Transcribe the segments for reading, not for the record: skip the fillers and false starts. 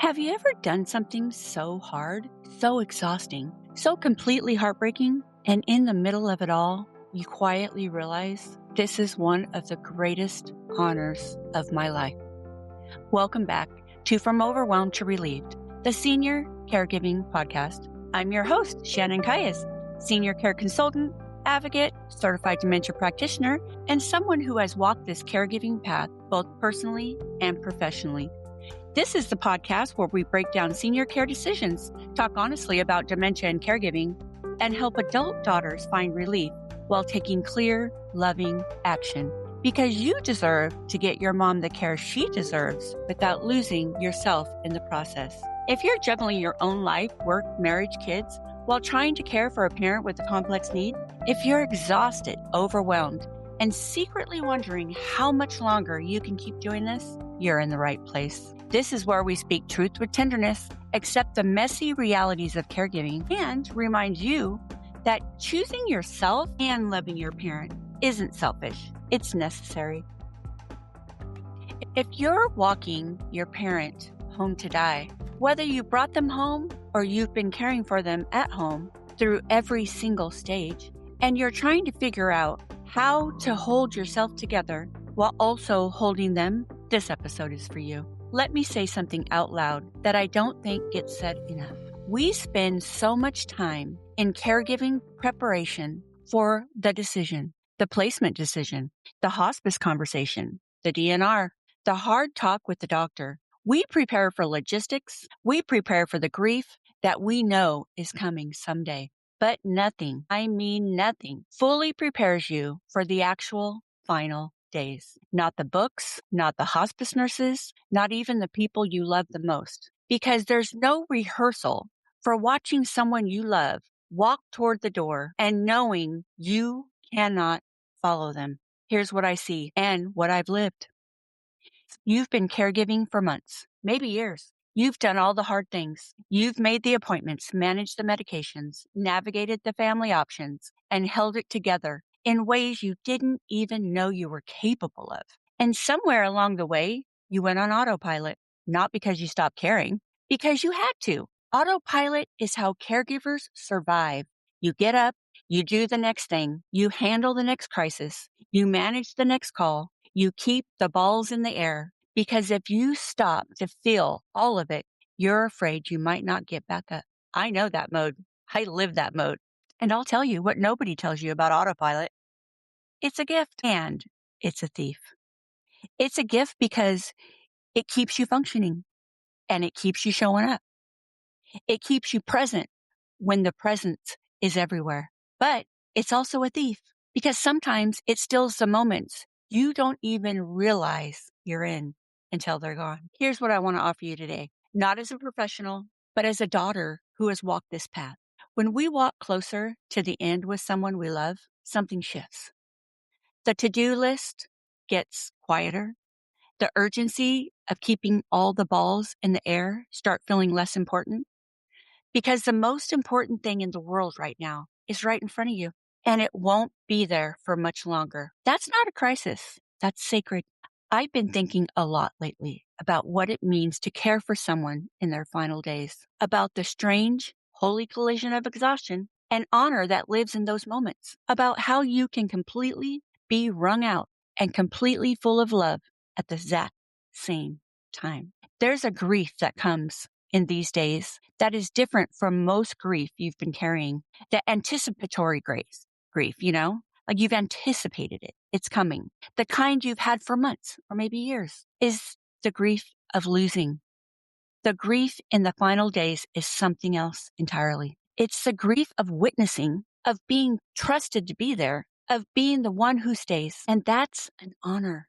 Have you ever done something so hard, so exhausting, so completely heartbreaking, and in the middle of it all, you quietly realize this is one of the greatest honors of my life? Welcome back to From Overwhelmed to Relieved, the Senior Caregiving Podcast. I'm your host, Shannon, Senior Care Consultant, Advocate, Certified Dementia Practitioner, and someone who has walked this caregiving path both personally and professionally. This is the podcast where we break down senior care decisions, talk honestly about dementia and caregiving, and help adult daughters find relief while taking clear, loving action. Because you deserve to get your mom the care she deserves without losing yourself in the process. If you're juggling your own life, work, marriage, kids, while trying to care for a parent with a complex need, if you're exhausted, overwhelmed, and secretly wondering how much longer you can keep doing this, you're in the right place. This is where we speak truth with tenderness, accept the messy realities of caregiving, and remind you that choosing yourself and loving your parent isn't selfish. It's necessary. If you're walking your parent home to die, whether you brought them home or you've been caring for them at home through every single stage, and you're trying to figure out how to hold yourself together while also holding them, this episode is for you. Let me say something out loud that I don't think gets said enough. We spend so much time in caregiving preparation for the decision, the placement decision, the hospice conversation, the DNR, the hard talk with the doctor. We prepare for logistics. We prepare for the grief that we know is coming someday. But nothing, I mean nothing, fully prepares you for the actual final days. Not the books, not the hospice nurses, not even the people you love the most. Because there's no rehearsal for watching someone you love walk toward the door and knowing you cannot follow them. Here's what I see and what I've lived. You've been caregiving for months, maybe years. You've done all the hard things. You've made the appointments, managed the medications, navigated the family options, and held it together in ways you didn't even know you were capable of. And somewhere along the way, you went on autopilot, not because you stopped caring, because you had to. Autopilot is how caregivers survive. You get up, you do the next thing, you handle the next crisis, you manage the next call, you keep the balls in the air. Because if you stop to feel all of it, you're afraid you might not get back up. I know that mode. I live that mode. And I'll tell you what nobody tells you about autopilot. It's a gift and it's a thief. It's a gift because it keeps you functioning and it keeps you showing up. It keeps you present when the presence is everywhere. But it's also a thief because sometimes it steals the moments you don't even realize you're in until they're gone. Here's what I want to offer you today, not as a professional, but as a daughter who has walked this path. When we walk closer to the end with someone we love, something shifts. The to-do list gets quieter. The urgency of keeping all the balls in the air start feeling less important because the most important thing in the world right now is right in front of you and it won't be there for much longer. That's not a crisis. That's sacred. I've been thinking a lot lately about what it means to care for someone in their final days, about the strange, holy collision of exhaustion and honor that lives in those moments, about how you can completely be wrung out and completely full of love at the exact same time. There's a grief that comes in these days that is different from most grief you've been carrying, the anticipatory grief, like you've anticipated it. It's coming. The kind you've had for months or maybe years is the grief of losing. The grief in the final days is something else entirely. It's the grief of witnessing, of being trusted to be there, of being the one who stays. And that's an honor,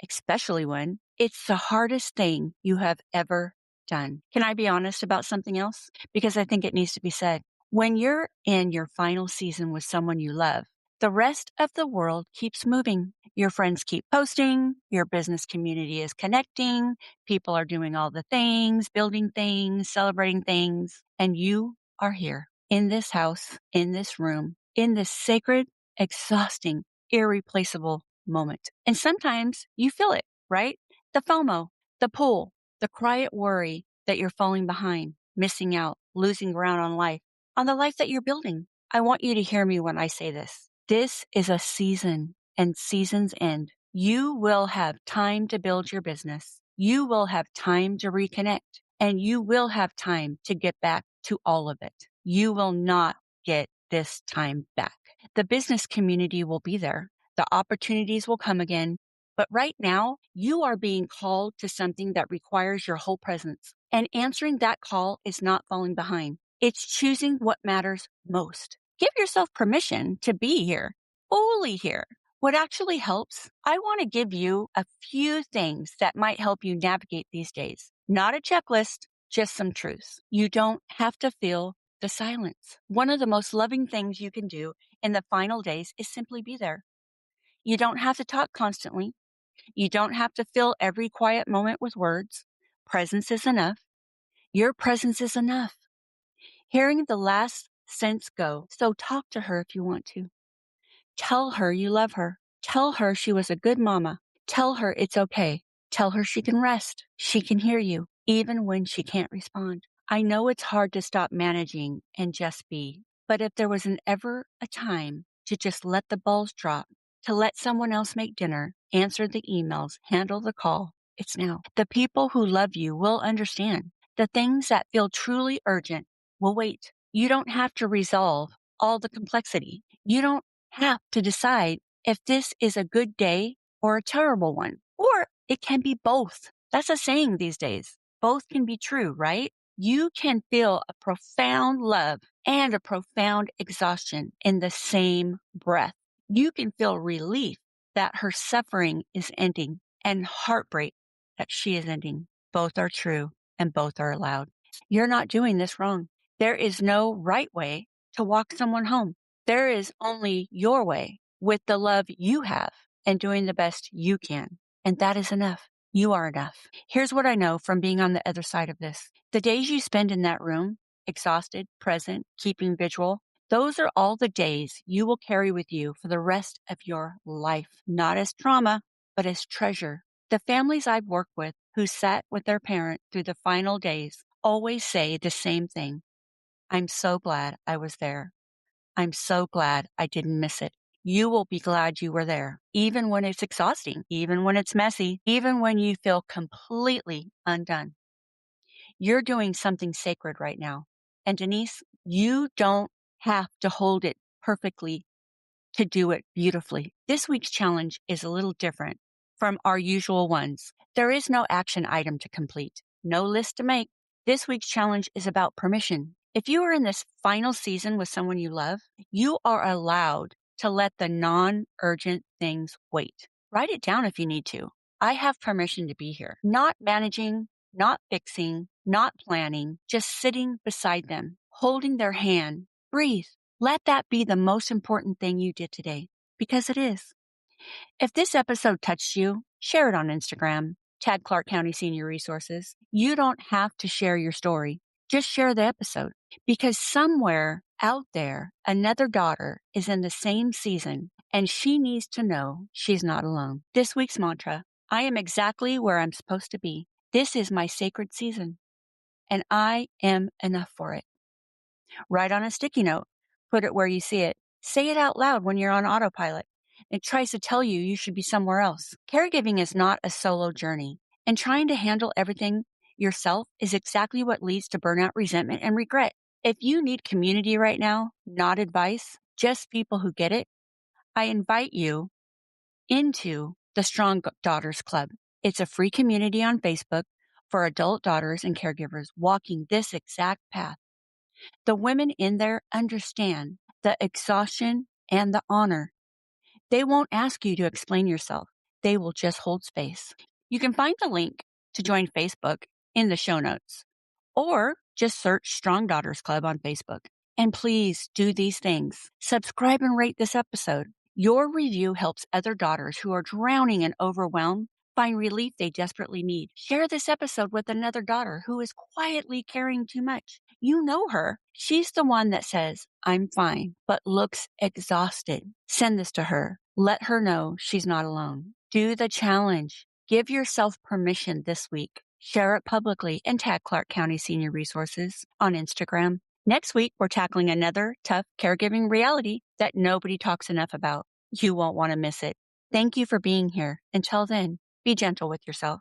especially when it's the hardest thing you have ever done. Can I be honest about something else? Because I think it needs to be said. When you're in your final season with someone you love, the rest of the world keeps moving. Your friends keep posting, your business community is connecting, people are doing all the things, building things, celebrating things, and you are here in this house, in this room, in this sacred, exhausting, irreplaceable moment. And sometimes you feel it, right? The FOMO, the pull, the quiet worry that you're falling behind, missing out, losing ground on life, on the life that you're building. I want you to hear me when I say this. This is a season, and seasons end. You will have time to build your business. You will have time to reconnect, and you will have time to get back to all of it. You will not get this time back. The business community will be there. The opportunities will come again. But right now, you are being called to something that requires your whole presence. And answering that call is not falling behind. It's choosing what matters most. Give yourself permission to be here, fully here. What actually helps, I want to give you a few things that might help you navigate these days. Not a checklist, just some truths. You don't have to feel the silence. One of the most loving things you can do in the final days is simply be there. You don't have to talk constantly. You don't have to fill every quiet moment with words. Presence is enough. Your presence is enough. Hearing the last sense go. So talk to her if you want to. Tell her you love her. Tell her she was a good mama. Tell her it's okay. Tell her she can rest. She can hear you, even when she can't respond. I know it's hard to stop managing and just be, but if there was ever a time to just let the balls drop, to let someone else make dinner, answer the emails, handle the call, it's now. The people who love you will understand. The things that feel truly urgent will wait. You don't have to resolve all the complexity. You don't have to decide if this is a good day or a terrible one, or it can be both. That's a saying these days. Both can be true, right? You can feel a profound love and a profound exhaustion in the same breath. You can feel relief that her suffering is ending and heartbreak that she is ending. Both are true and both are allowed. You're not doing this wrong. There is no right way to walk someone home. There is only your way with the love you have and doing the best you can. And that is enough. You are enough. Here's what I know from being on the other side of this. The days you spend in that room, exhausted, present, keeping vigil, those are all the days you will carry with you for the rest of your life, not as trauma, but as treasure. The families I've worked with who sat with their parent through the final days always say the same thing. I'm so glad I was there. I'm so glad I didn't miss it. You will be glad you were there, even when it's exhausting, even when it's messy, even when you feel completely undone. You're doing something sacred right now. And Denise, you don't have to hold it perfectly to do it beautifully. This week's challenge is a little different from our usual ones. There is no action item to complete, no list to make. This week's challenge is about permission. If you are in this final season with someone you love, you are allowed to let the non-urgent things wait. Write it down if you need to. I have permission to be here. Not managing, not fixing, not planning, just sitting beside them, holding their hand. Breathe. Let that be the most important thing you did today, because it is. If this episode touched you, share it on Instagram. Tag Clark County Senior Resources. You don't have to share your story. Just share the episode, because somewhere out there, another daughter is in the same season and she needs to know she's not alone. This week's mantra, I am exactly where I'm supposed to be. This is my sacred season and I am enough for it. Write on a sticky note. Put it where you see it. Say it out loud when you're on autopilot. It tries to tell you should be somewhere else. Caregiving is not a solo journey, and trying to handle everything yourself is exactly what leads to burnout, resentment, and regret. If you need community right now, not advice, just people who get it, I invite you into the Strong Daughters Club. It's a free community on Facebook for adult daughters and caregivers walking this exact path. The women in there understand the exhaustion and the honor. They won't ask you to explain yourself. They will just hold space. You can find the link to join Facebook in the show notes, or just search Strong Daughters Club on Facebook. And please do these things. Subscribe and rate this episode. Your review helps other daughters who are drowning and overwhelmed find relief they desperately need. Share this episode with another daughter who is quietly carrying too much. You know her. She's the one that says, I'm fine, but looks exhausted. Send this to her. Let her know she's not alone. Do the challenge. Give yourself permission this week Share it publicly and tag Clark County Senior Resources on Instagram. Next week, we're tackling another tough caregiving reality that nobody talks enough about. You won't want to miss it. Thank you for being here. Until then, be gentle with yourself.